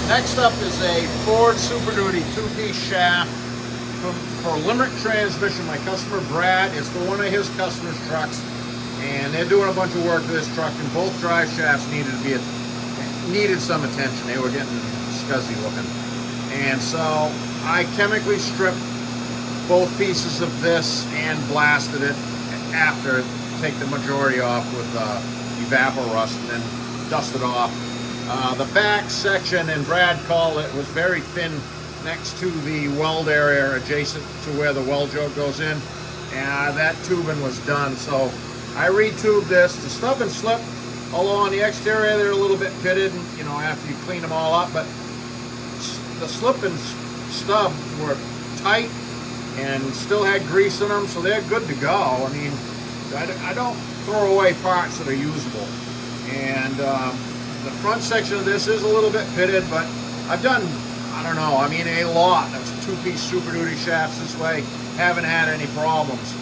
Next up is a Ford Super Duty two-piece shaft for Limerick Transmission. My customer Brad, it's for one of his customers' trucks, and they're doing a bunch of work to this truck, and both drive shafts needed some attention. They were getting scuzzy looking, and so I chemically stripped both pieces of this and blasted it after, take the majority off with Evapor-Rust, and then dust it off. The back section, and Brad called it, was very thin next to the weld area adjacent to where the weld joke goes in, and that tubing was done. So I retubed this. The stub and slip, although on the exterior they're a little bit pitted, you know, after you clean them all up, but the slip and stub were tight and still had grease in them, so they're good to go. I mean, I don't throw away parts that are usable. And the front section of this is a little bit pitted, but I've done, I don't know, I mean, a lot of two-piece Super Duty shafts this way. Haven't had any problems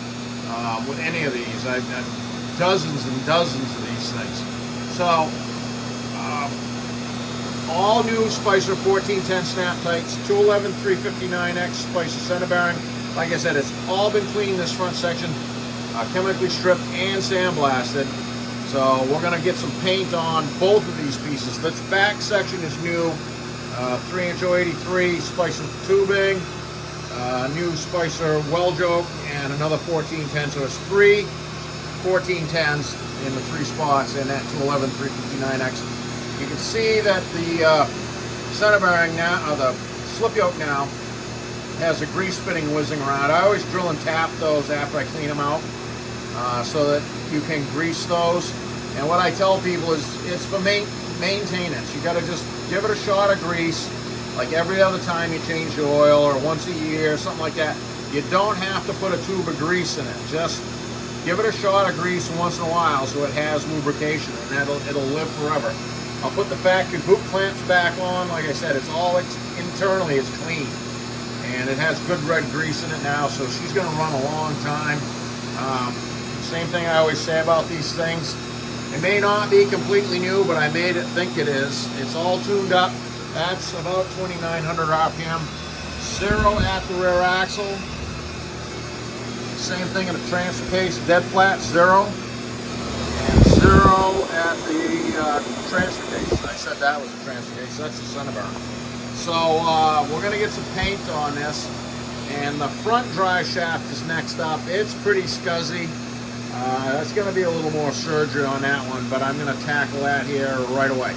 with any of these. I've done dozens and dozens of these things. So, all new Spicer 1410 snap tights, 211 359X Spicer center bearing. Like I said, it's all been cleaned, this front section, chemically stripped and sandblasted. So we're going to get some paint on both of these pieces. This back section is new, 3-inch 083 Spicer tubing, new Spicer weld joke, and another 1410. So it's 3 1410s in the 3 spots in that 211 359X. You can see that the center bearing now, or the slip yoke now, has a grease spitting whizzing around. I always drill and tap those after I clean them out so that you can grease those. And what I tell people is it's for maintenance. You got to just give it a shot of grease, like every other time you change your oil, or once a year, something like that. You don't have to put a tube of grease in it. Just give it a shot of grease once in a while so it has lubrication, and it'll live forever. I'll put the factory boot clamps back on. Like I said, it's all internally, it's clean. And it has good red grease in it now, so she's going to run a long time. Same thing I always say about these things. It may not be completely new, but I made it think it is. It's all tuned up. That's about 2,900 RPM. 0 at the rear axle. Same thing in the transfer case. Dead flat, 0. And 0 at the transfer case. I said that was a transfer case. That's the center bearing. So we're going to get some paint on this, and the front drive shaft is next up. It's pretty scuzzy. That's going to be a little more surgery on that one, but I'm going to tackle that here right away.